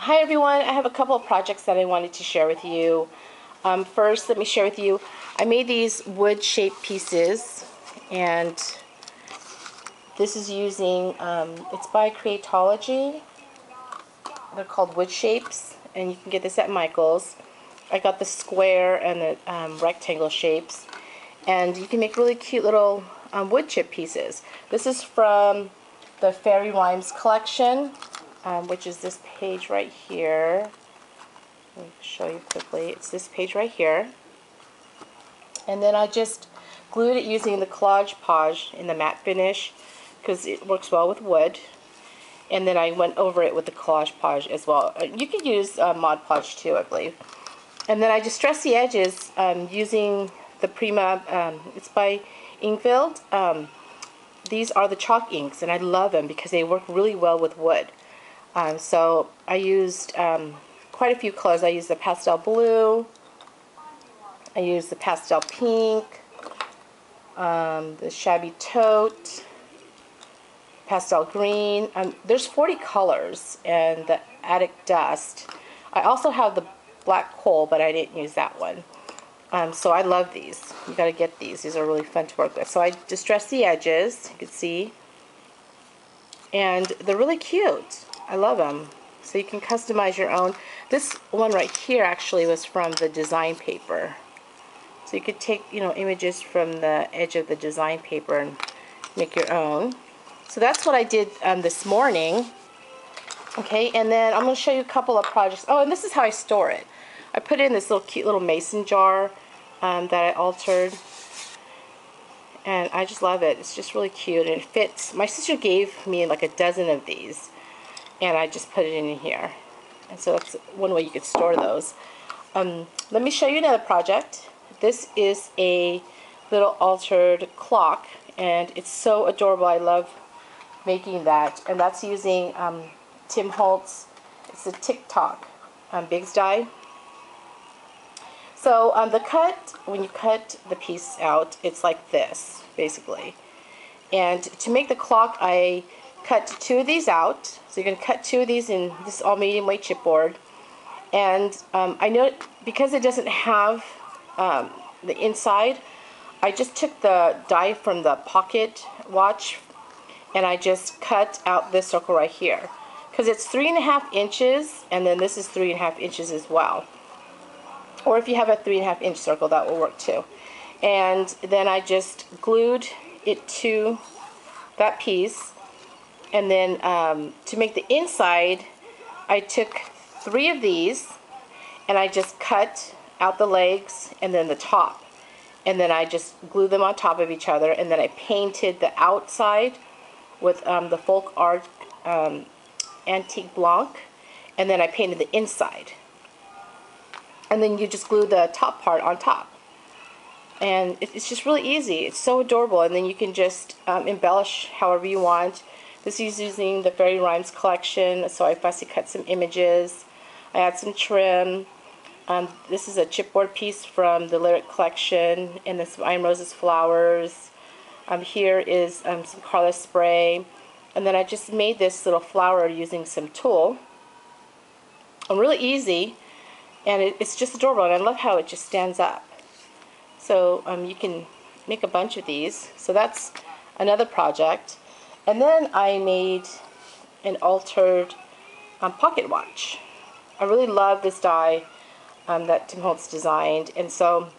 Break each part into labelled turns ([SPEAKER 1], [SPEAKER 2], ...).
[SPEAKER 1] Hi everyone, I have a couple of projects that I wanted to share with you. First, let me share with you, I made these wood shaped pieces, and this is using, it's by Creatology. They're called wood shapes, and you can get this at Michael's. I got the square and the rectangle shapes, and you can make really cute little wood chip pieces. This is from the Fairy Rhymes collection, which is this page right here. Let me show you quickly. It's this page right here. And then I just glued it using the Podge in the matte finish because it works well with wood. And then I went over it with the Podge as well. You could use Mod Podge too, I believe. And then I distressed the edges using the Prima, it's by Engraver. These are the chalk inks, and I love them because they work really well with wood. So I used quite a few colors. I used the pastel blue, I used the pastel pink, the shabby tote, pastel green. There's 40 colors, and the attic dust. I also have the black coal, but I didn't use that one. So I love these. You gotta get these. These are really fun to work with. So I distressed the edges, you can see, and they're really cute. I love them. So you can customize your own. This one right here actually was from the design paper. So you could take, images from the edge of the design paper and make your own. So that's what I did this morning. Okay, and then I'm going to show you a couple of projects. Oh, and this is how I store it. I put it in this little cute little mason jar that I altered. And I just love it. It's just really cute, and it fits. My sister gave me like a dozen of these, and I just put it in here. And so that's one way you could store those. Let me show you another project. This is a little altered clock, and it's so adorable. I love making that. And that's using Tim Holtz. It's a Tick-Tock Bigz die. So the cut, when you cut the piece out, it's like this, basically. And to make the clock, I cut 2 of these out. So you're going to cut 2 of these in this all medium weight chipboard. And I know because it doesn't have the inside, I just took the die from the pocket watch, and I just cut out this circle right here. Because it's 3.5 inches, and then this is 3.5 inches as well. Or if you have a 3.5 inch circle, that will work too. And then I just glued it to that piece. And then to make the inside, I took 3 of these, and I just cut out the legs and then the top. And then I just glued them on top of each other, and then I painted the outside with the Folk Art Antique Blanc, and then I painted the inside. And then you just glue the top part on top. And it's just really easy. It's so adorable. And then you can just embellish however you want. This is using the Fairy Rhymes collection, so I fussy cut some images. I add some trim. This is a chipboard piece from the Lyric collection, and this I'm Rose's Flowers. Here is some Carla spray. And then I just made this little flower using some tulle. Really easy. And it's just adorable, and I love how it just stands up. So you can make a bunch of these. So that's another project. And then I made an altered pocket watch. I really love this die that Tim Holtz designed. And so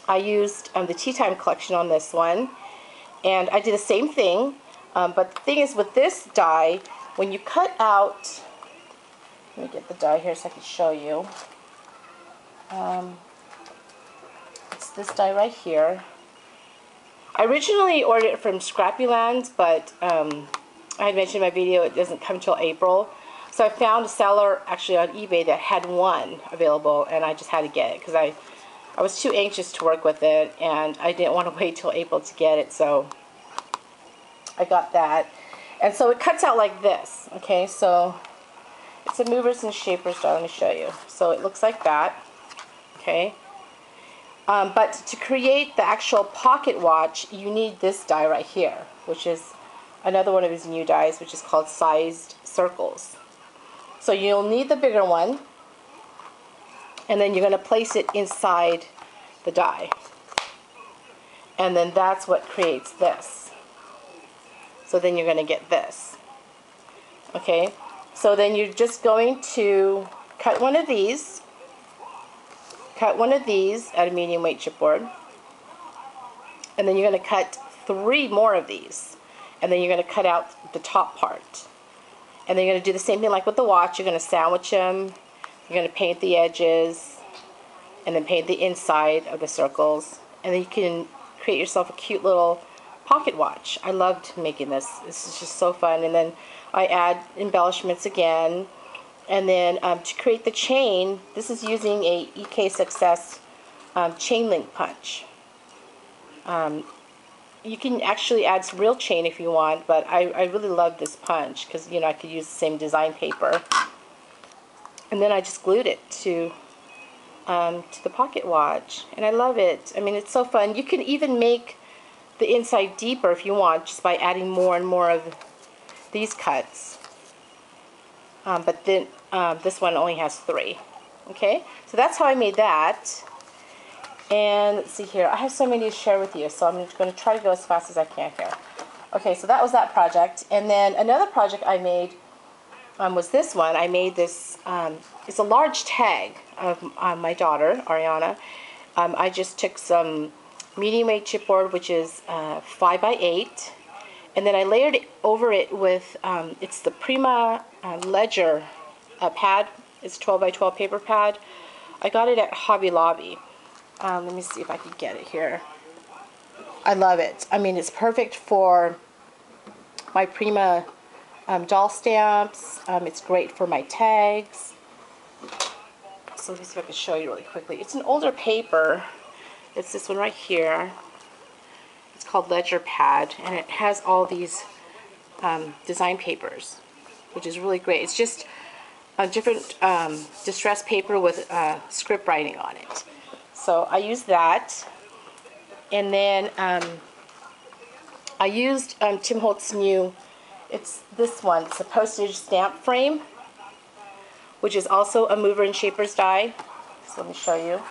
[SPEAKER 1] I used the Tea Time collection on this one. And I did the same thing. But the thing is, with this die, when you cut out... Let me get the die here so I can show you. It's this die right here. I originally ordered it from Scrappyland, but I had mentioned in my video it doesn't come till April. So I found a seller actually on eBay that had one available, and I just had to get it because I was too anxious to work with it, and I didn't want to wait till April to get it, so I got that. And so it cuts out like this, okay? So it's a movers and shapers die. Let me show you. So it looks like that, okay? But to create the actual pocket watch, you need this die right here, which is another one of his new dies, which is called Sized Circles. So you'll need the bigger one, and then you're going to place it inside the die. And then that's what creates this. So then you're going to get this. Okay, so then you're just going to cut one of these at a medium weight chipboard, and then you're going to cut 3 more of these, and then you're going to cut out the top part. And then you're going to do the same thing like with the watch. You're going to sandwich them, you're going to paint the edges, and then paint the inside of the circles, and then you can create yourself a cute little pocket watch. I loved making this. This is just so fun. And then I add embellishments again. And then to create the chain, this is using a EK Success chain link punch. You can actually add some real chain if you want, but I really love this punch because, you know, I could use the same design paper. And then I just glued it to the pocket watch, and I love it. I mean, it's so fun. You can even make the inside deeper if you want, just by adding more and more of these cuts. But then this one only has 3. Okay, so that's how I made that. And let's see here. I have so many to share with you, so I'm just going to try to go as fast as I can here. Okay, so that was that project. And then another project I made was this one. I made this, it's a large tag of my daughter, Ariana. I just took some medium weight chipboard, which is 5x8, and then I layered it over it with, it's the Prima Ledger pad. It's 12x12 paper pad. I got it at Hobby Lobby. Let me see if I can get it here. I love it. I mean, it's perfect for my Prima doll stamps. It's great for my tags. So let me see if I can show you really quickly. It's an older paper. It's this one right here. It's called Ledger Pad, and it has all these design papers, which is really great. It's just a different distress paper with script writing on it. So I used that, and then I used Tim Holtz's new, it's this one, it's a Postage stamp frame, which is also a mover and shapers die. So let me show you.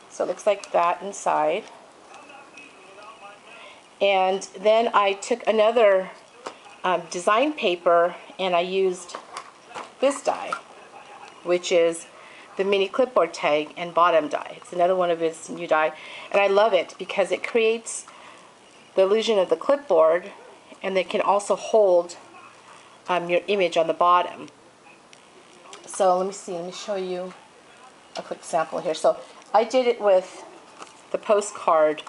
[SPEAKER 1] So it looks like that inside. And then I took another design paper, and I used this die, which is the mini clipboard tag and bottom die. It's another one of his new die, and I love it because it creates the illusion of the clipboard, and it can also hold your image on the bottom. So let me see, let me show you a quick sample here. So I did it with the postcard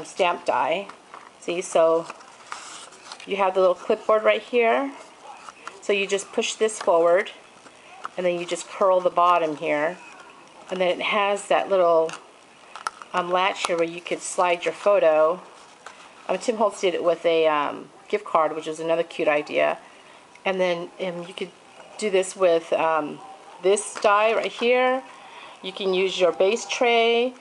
[SPEAKER 1] stamp die. See, so you have the little clipboard right here. So you just push this forward, and then you just curl the bottom here, and then it has that little latch here where you could slide your photo. Tim Holtz did it with a gift card, which is another cute idea. And then you could do this with this die right here. You can use your base tray,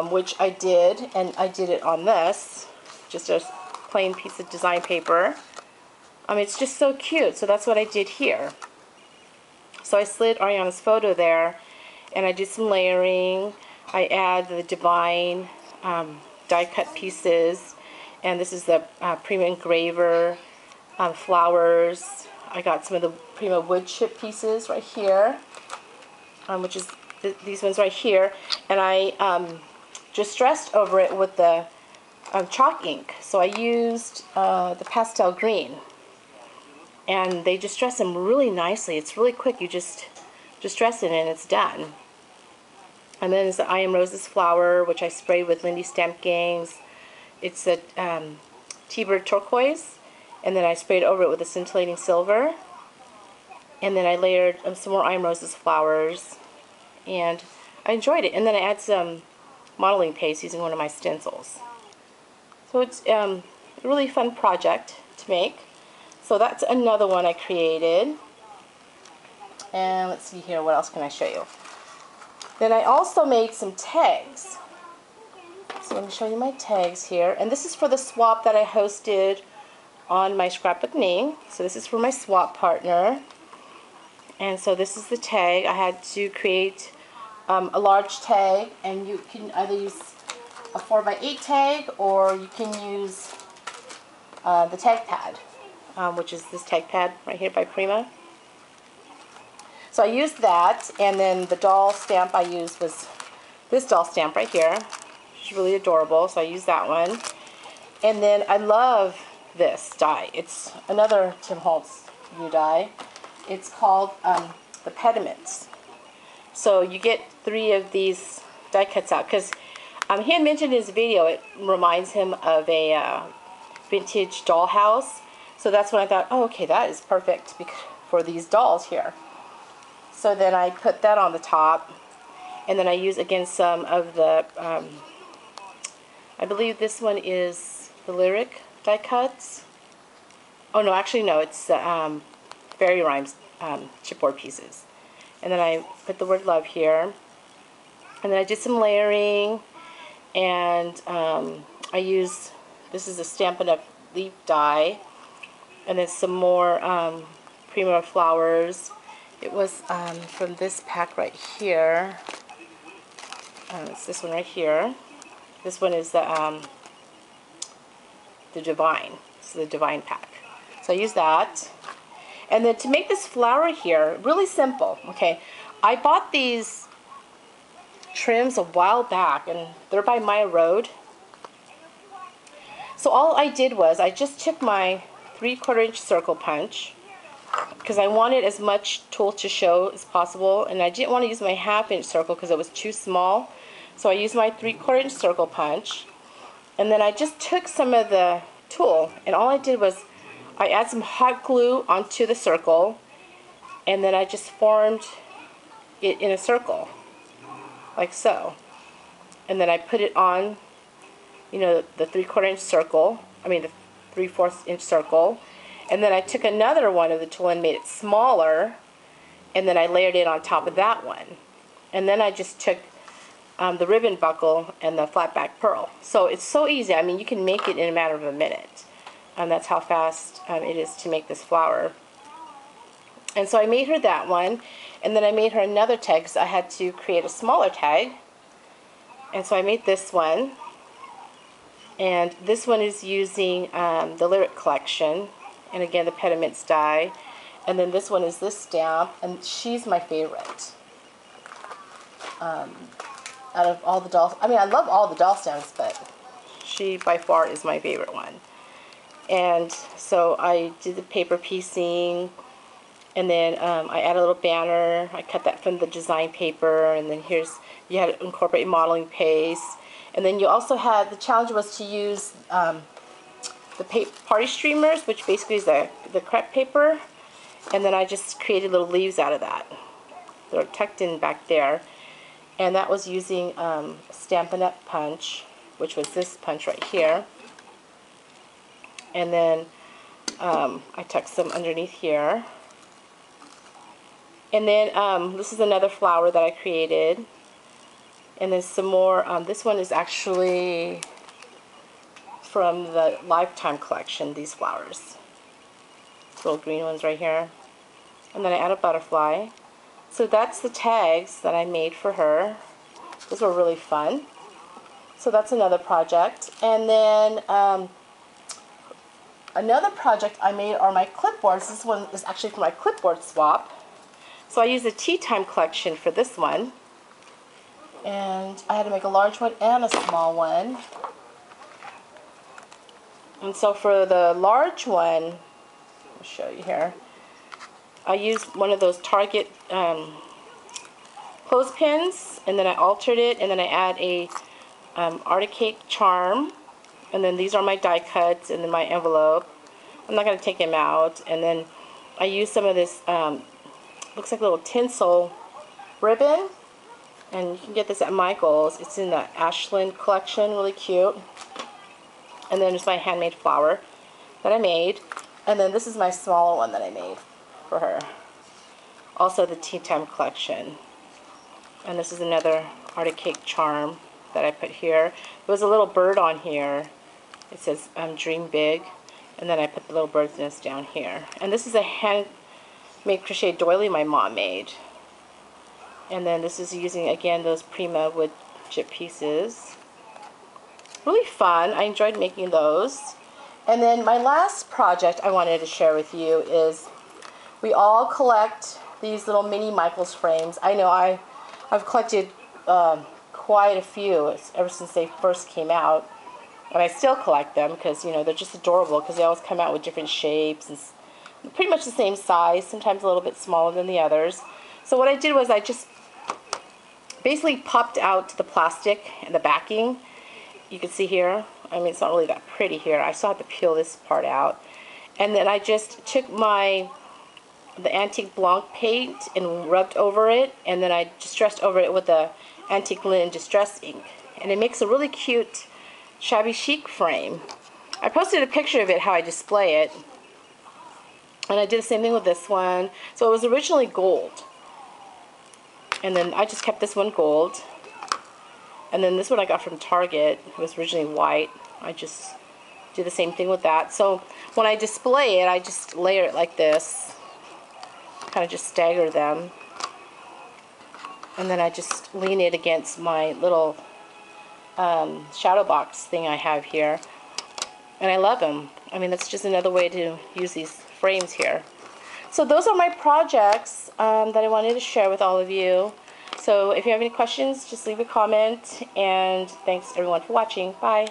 [SPEAKER 1] which I did, and I did it on this, just a plain piece of design paper. It's just so cute, so that's what I did here. So I slid Ariana's photo there, and I did some layering. I add the Divine die-cut pieces, and this is the Prima Engraver flowers. I got some of the Prima wood chip pieces right here, which is these ones right here, and I just distressed over it with the chalk ink. So I used the pastel green, and they distress them really nicely. It's really quick. You just distress it and it's done. And then there's the I Am Rose's flower, which I sprayed with Lindy Stamp Gangs. It's a T-Bird turquoise, and then I sprayed over it with a scintillating silver. And then I layered some more I Am Rose's flowers, and I enjoyed it. And then I add some modeling paste using one of my stencils. So it's a really fun project to make. So that's another one I created. And let's see here, what else can I show you? Then I also made some tags. So let me show you my tags here. And this is for the swap that I hosted on my Scrapbooking. So this is for my swap partner. And so this is the tag. I had to create a large tag, and you can either use a 4x8 tag, or you can use the tag pad, which is this tag pad right here by Prima. So I used that, and then the doll stamp I used was this doll stamp right here. It's really adorable, so I used that one. And then I love this die. It's another Tim Holtz new die. It's called the Pediments. So you get 3 of these die cuts out, because he had mentioned in his video it reminds him of a vintage dollhouse. So that's when I thought, oh, okay, that is perfect for these dolls here. So then I put that on the top, and then I use again some of the, I believe this one is the Lyric die cuts. Oh no, actually no, it's Fairy Rhymes chipboard pieces. And then I put the word love here, and then I did some layering, and I use, this is a Stampin' Up! Leaf die, and then some more Prima flowers. It was from this pack right here. It's this one right here. This one is the Divine. It's the Divine pack. So I use that. And then to make this flower here, really simple. Okay, I bought these trims a while back, and they're by My Road. So all I did was I just took my 3/4 inch circle punch, because I wanted as much tool to show as possible, and I didn't want to use my 1/2 inch circle because it was too small. So I used my 3/4 inch circle punch, and then I just took some of the tool, and all I did was I add some hot glue onto the circle, and then I just formed it in a circle, like so. And then I put it on, you know, the 3/4 inch circle, the 3/4 inch circle, and then I took another one of the tool and made it smaller, and then I layered it on top of that one. And then I just took the ribbon buckle and the flat back pearl. So it's so easy. I mean, you can make it in a matter of a minute. And that's how fast it is to make this flower. And so I made her that one, and then I made her another tag because I had to create a smaller tag. And so I made this one, and this one is using the Lyric collection, and again the Pediments die. And then this one is this stamp, and she's my favorite out of all the dolls. I mean, I love all the doll stamps, but she by far is my favorite one. And so I did the paper piecing, and then I added a little banner. I cut that from the design paper, and then you had to incorporate modeling paste. And then you also had, the challenge was to use the party streamers, which basically is the crepe paper, and then I just created little leaves out of that. They're tucked in back there, and that was using Stampin' Up! Punch, which was this punch right here. And then I tucked some underneath here. And then this is another flower that I created. And then some more. This one is actually from the Lifetime collection, these flowers. Little green ones right here. And then I add a butterfly. So that's the tags that I made for her. Those were really fun. So that's another project. And then another project I made are my clipboards. This one is actually for my clipboard swap. So I used the Tea Time collection for this one. And I had to make a large one and a small one. And so for the large one, I'll show you here, I used one of those Target clothespins, and then I altered it, and then I add a Arctic Cake charm, and then these are my die cuts, and then my envelope. I'm not going to take them out. And then I used some of this, looks like a little tinsel ribbon, and you can get this at Michael's. It's in the Ashland collection, really cute. And then there's my handmade flower that I made, and then this is my smaller one that I made for her. Also the Tea Time collection. And this is another Arctic Cake charm that I put here. There was a little bird on here. It says Dream Big, and then I put the little bird's nest down here. And this is a made crochet doily my mom made. And then this is using, again, those Prima wood chip pieces. Really fun. I enjoyed making those. And then my last project I wanted to share with you is we all collect these little mini Michaels frames. I know I've collected quite a few ever since they first came out. And I still collect them because, you know, they're just adorable because they always come out with different shapes and pretty much the same size, sometimes a little bit smaller than the others. So what I did was I just basically popped out the plastic and the backing. You can see here, I mean, it's not really that pretty here. I still have to peel this part out. And then I just took the Antique Blanc paint and rubbed over it, and then I distressed over it with the Antique Linen Distress ink. And it makes a really cute Shabby Chic frame. I posted a picture of it, how I display it. And I did the same thing with this one. So it was originally gold. And then I just kept this one gold. And then this one I got from Target. It was originally white. I just do the same thing with that. So when I display it, I just layer it like this. Kind of just stagger them. And then I just lean it against my little shadow box thing I have here. And I love them. I mean, that's just another way to use these frames here. So those are my projects that I wanted to share with all of you. So if you have any questions, just leave a comment. And thanks everyone for watching. Bye.